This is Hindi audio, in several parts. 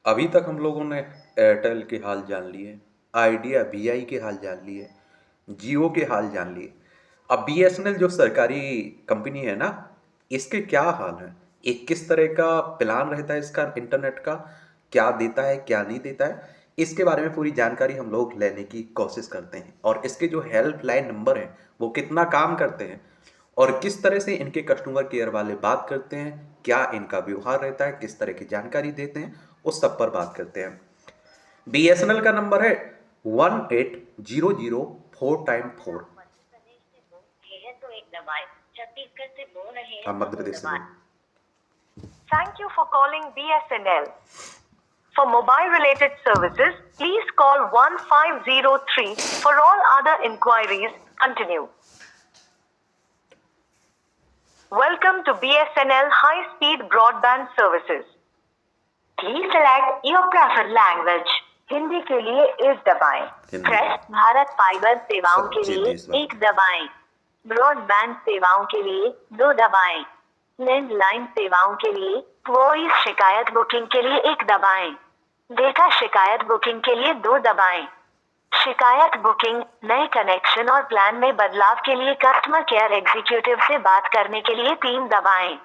अभी तक हम लोगों ने एयरटेल के हाल जान लिए, आइडिया वीआई के हाल जान लिए, जियो के हाल जान लिए। अब बीएसएनएल जो सरकारी कंपनी है ना, इसके क्या हाल हैं? एक किस तरह का प्लान रहता है इसका इंटरनेट का, क्या देता है क्या नहीं देता है, इसके बारे में पूरी जानकारी हम लोग लेने की कोशिश करते हैं। और इसके जो हेल्पलाइन नंबर हैं वो कितना काम करते हैं और किस तरह से इनके कस्टमर केयर वाले बात करते हैं, क्या इनका व्यवहार रहता है, किस तरह की जानकारी देते हैं, उस सब पर बात करते हैं। बीएसएनएल का नंबर है 1800 4 4। आप मध्य प्रदेश से बोल। Thank you for calling BSNL. For mobile related services, please call 1503. For all other inquiries, continue. Welcome to BSNL High Speed Broadband Services. Please select your preferred language. Hindi के लिए 1 दबाएं। हिंदी। प्रेस भारत फाइबर सेवाओं के सच्चे लिए देशभक्त। 1 दबाएं। ब्रॉडबैंड सेवाओं के लिए 2 दबाएं। लैंडलाइन सेवाओं के लिए वॉइस शिकायत बुकिंग के लिए 1 दबाएं। डेटा शिकायत बुकिंग के लिए 2 दबाएं। शिकायत बुकिंग, नए कनेक्शन और प्लान में बदलाव के लिए कस्टमर केयर एग्जीक्यूटिव से बात करने के लिए 3 दबाएं।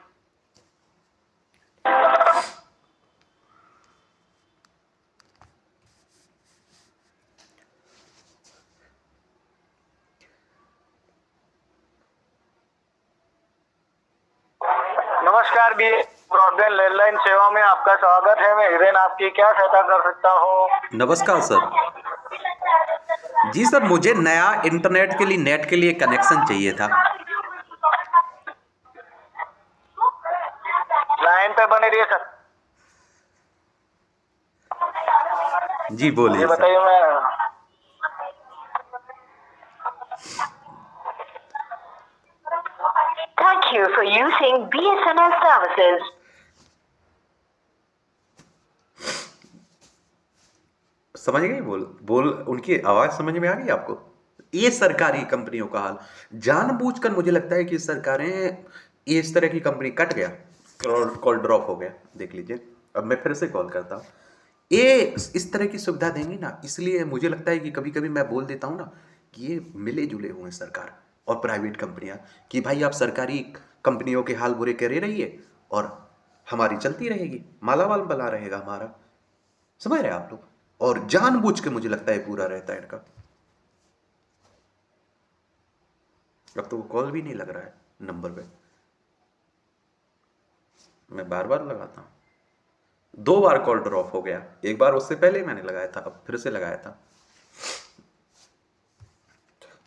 नमस्कार बी ब्रॉडबैंड लैंडलाइन सेवा में आपका स्वागत है। मैं हिरेन आपकी क्या सहायता कर सकता हूँ? नमस्कार सर। जी सर, मुझे नया इंटरनेट के लिए नेट के लिए कनेक्शन चाहिए था। लाइन पे बने रहिए सर। जी बोलिए ये सर। बताइए मैं Thank you for using BSNL services. समझ गए? बोल बोल उनकी आवाज समझ में आ गई आपको? ये सरकारी कंपनियों का हाल। जानबूझकर मुझे लगता है कि सरकारें, ये इस तरह की कंपनी कट गया, कॉल ड्रॉप हो गया, देख लीजिए। अब मैं फिर से कॉल करता हूँ। ये इस तरह की सुविधा देंगी ना, इसलिए मुझे लगता है कि कभी कभी मैं बोल देता हूँ ना कि ये मिले जुले हुए हैं सरकार और प्राइवेट कंपनियां, कि भाई आप सरकारी कंपनियों के हाल बुरे करे रहिए और हमारी चलती रहेगी, मालामाल बना रहेगा हमारा। समझ रहे हैं आप लोग? और जानबूझ के मुझे लगता है पूरा रहता है इनका। अब तो वो कॉल भी नहीं लग रहा है नंबर पे। मैं बार बार लगाता हूँ, 2 बार कॉल ड्रॉप हो गया। एक बार उससे पहले मैंने लगाया था, अब फिर से लगाया था।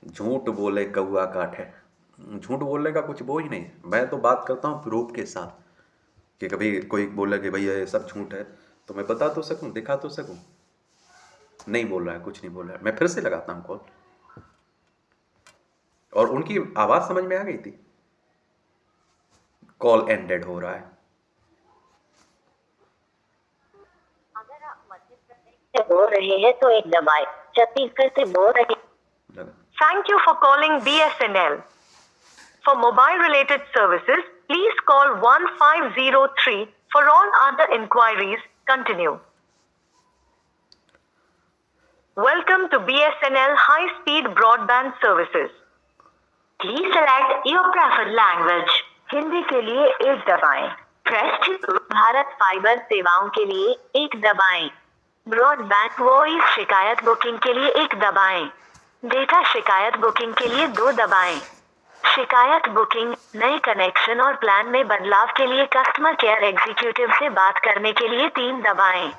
झूठ बोले कौआ काटे। झूठ बोलने का कुछ वो ही नहीं। मैं तो बात करता हूँ प्रूफ के साथ, कि कभी कोई बोला कि भैया ये सब झूठ है तो मैं बता तो सकूं, दिखा तो सकूं। नहीं बोल रहा है, कुछ नहीं बोल रहा है। मैं फिर से लगाता हूँ कॉल, और उनकी आवाज समझ में आ गई थी। कॉल एंडेड हो रहा है। अगर आप मध्य प्रदेश से बोल रहे हैं तो 1 दबाएं। छत्तीसगढ़ से बोल रहे। लगा। Thank you for calling BSNL. For mobile related services, please call 1503. For all other inquiries, continue. Welcome to BSNL High Speed Broadband Services. Please select your preferred language. Hindi के लिए 1 दबाएं। प्रेस भारत फाइबर सेवाओं के लिए 1 दबाएं। ब्रॉडबैंड वॉइस शिकायत बुकिंग के लिए 1 दबाएं। डेटा शिकायत बुकिंग के लिए 2 दबाएं। शिकायत बुकिंग, नए कनेक्शन और प्लान में बदलाव के लिए कस्टमर केयर एग्जीक्यूटिव से बात करने के लिए 3 दबाएं।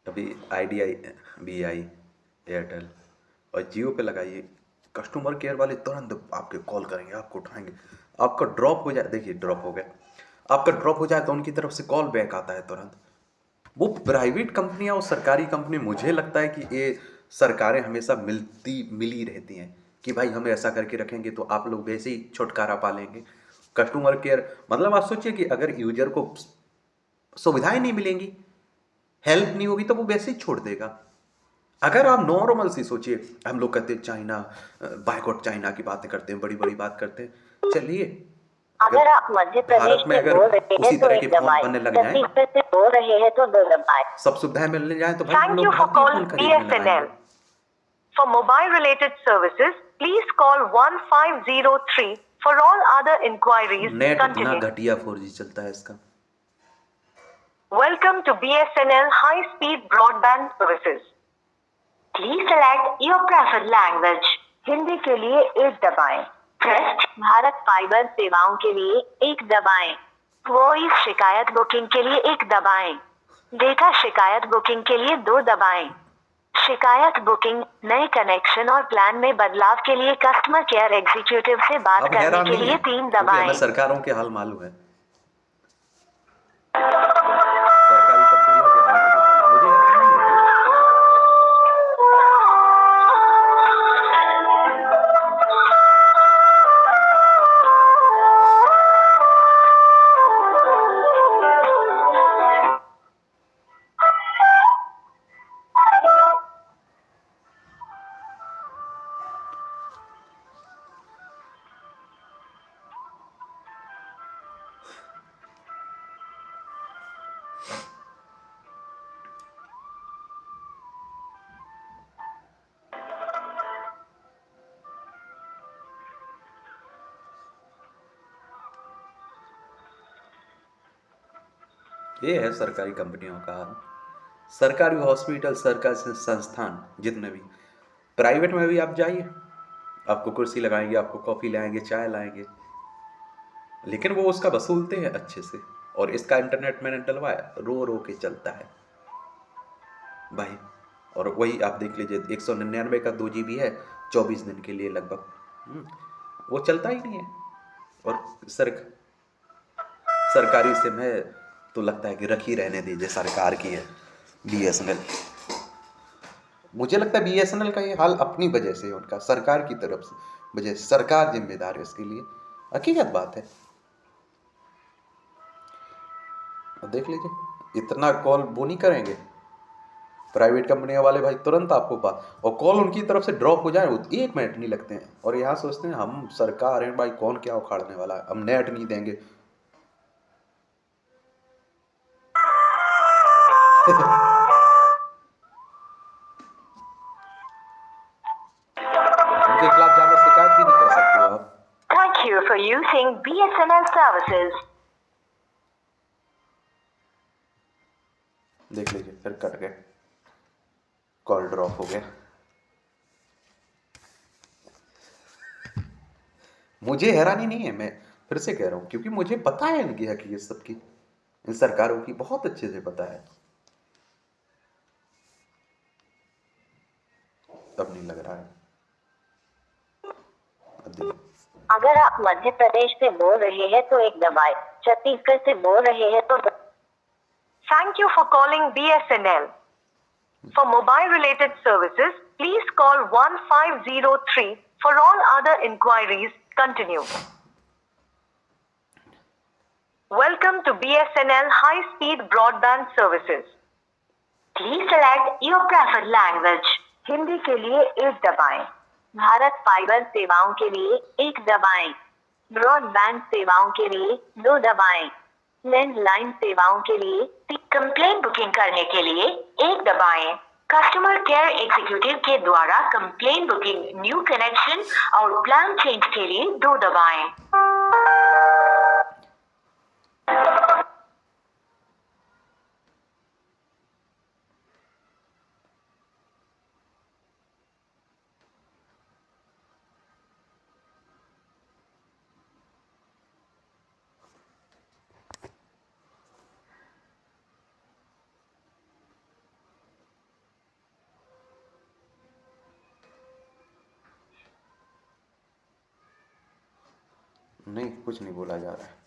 अभी आइडिया वीआई, एयरटेल और जियो पे लगाइए, कस्टमर केयर वाले तुरंत आपके कॉल करेंगे, आपको उठाएंगे। आपका ड्रॉप हो जाए, देखिए ड्रॉप हो गया, आपका ड्रॉप हो जाए तो उनकी तरफ से कॉल बैक आता है तुरंत। वो प्राइवेट कंपनियां और सरकारी कंपनी, मुझे लगता है कि ये सरकारें हमेशा मिली रहती हैं, कि भाई हम ऐसा करके रखेंगे तो आप लोग वैसे ही छुटकारा पा लेंगे। कस्टमर केयर मतलब आप सोचिए कि अगर यूजर को सुविधाएं नहीं मिलेंगी, हेल्प नहीं होगी, तो वो वैसे ही छोड़ देगा। अगर आप नॉर्मल सी सोचिए, हम लोग कहते हैं चाइना, बायकॉट चाइना की बातें करते हैं, बड़ी बड़ी बात करते हैं। चलिए, अगर आप मध्य प्रदेश भारत में से अगर बोल रहे हैं उसी तो तरह एक के फोन दबाएं, बनने लग जाएं, छत्तीसगढ़ से बोल रहे हैं तो दो दबाएं। सब सुविधाएं मिलने जाए, तो भाई हम Thank लोग you for भारतीय calling फोन खरीदने BSNL. लगाएंगे। For mobile related services, please call 1503. For all other inquiries, net इतना continue. घटिया 4G चलता है इसका। Welcome to BSNL High Speed Broadband Services. Please select your preferred language. Hindi के लिए एक दबाएं। Press भारत फाइबर सेवाओं के लिए एक दबाएं। वॉइस शिकायत बुकिंग के लिए एक दबाएं। डेटा शिकायत बुकिंग के लिए दो दबाएं। शिकायत बुकिंग, नए कनेक्शन और प्लान में बदलाव के लिए कस्टमर केयर एग्जीक्यूटिव से बात अब करने हैरान के नहीं लिए है, 3 क्योंकि दबाएं। हमें सरकारों के हाल मालूम है। सरकारी कंपनियों के हाल मुझे हैरानी होती है। ये है सरकारी कंपनियों का हाल। सरकारी हॉस्पिटल, सरकारी संस्थान जितने भी, प्राइवेट में भी आप जाइए, आपको कुर्सी लगाएंगे, आपको कॉफ़ी लाएंगे, चाय लाएंगे, लेकिन वो उसका वसूलते हैं अच्छे से। और इसका इंटरनेट मैंने डलवाया, रो रो के चलता है भाई। और वही आप देख लीजिए, 199 का 2 GB है, 24 दिन के लिए लगभग। वो चलता ही नहीं है। और सरकारी सिम है तो लगता है कि रख ही रहने दीजिए, सरकार की है BSNL। मुझे लगता है BSNL का ये हाल अपनी वजह से है, उनका सरकार की तरफ से वजह से, सरकार जिम्मेदार है इसके लिए, हकीकत बात है। देख लीजिए, इतना कॉल वो नहीं करेंगे प्राइवेट कंपनियों वाले भाई, तुरंत आपको बात, और कॉल उनकी तरफ से ड्रॉप हो जाए 1 मिनट नहीं लगते हैं। और यहाँ सोचते हैं हम सरकार हैं भाई, कौन क्या उखाड़ने वाला है, हम नेट नहीं देंगे। उनके खिलाफ जाकर शिकायत भी नहीं कर सकते हो आप। Thank you for using BSNL services. देख लीजिए, फिर कट गए, कॉल ड्रॉप हो गया। मुझे हैरानी नहीं है, मैं फिर से कह रहा हूँ, क्योंकि मुझे पता है इनकी हकीकत सबकी, इन सरकारों की बहुत अच्छे से पता है। अब नहीं लग रहा है। अब देखिए, अगर आप मध्य प्रदेश से बोल रहे हैं तो एक दबाएं, छत्तीसगढ़ से बोल रहे हैं तो Thank you for calling BSNL. For mobile related services, please call 1503. For all other inquiries, continue. Welcome to BSNL High Speed Broadband Services. Please select your preferred language. Hindi के लिए एक दबाएं। भारत फाइबर सेवाओं के लिए एक दबाएं। ब्रॉडबैंड सेवाओं के लिए दो दबाएं। लैंडलाइन सेवाओं के लिए कंप्लेंट बुकिंग करने के लिए एक दबाएं। कस्टमर केयर एग्जीक्यूटिव के द्वारा कंप्लेंट बुकिंग, न्यू कनेक्शन और प्लान चेंज के लिए दो दबाएं। नहीं, कुछ नहीं बोला जा रहा है।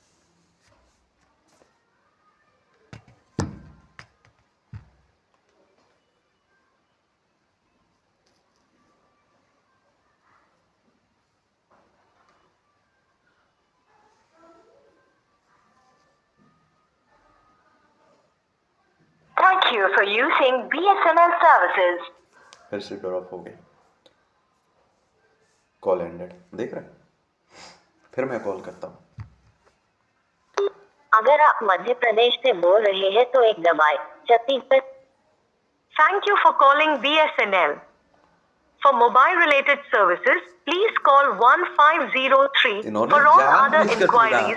you for using BSNL services. फिर से ड्रॉप हो गया, कॉल एंडेड, देख रहे हैं। फिर मैं कॉल करता हूँ। अगर आप मध्य प्रदेश से बोल रहे हैं तो एक दबाएं। Chhattisgarh. Thank you for calling BSNL. For mobile related services, please call 1503. इन्होंने For all जानबूझकर other जुड़ा। inquiries,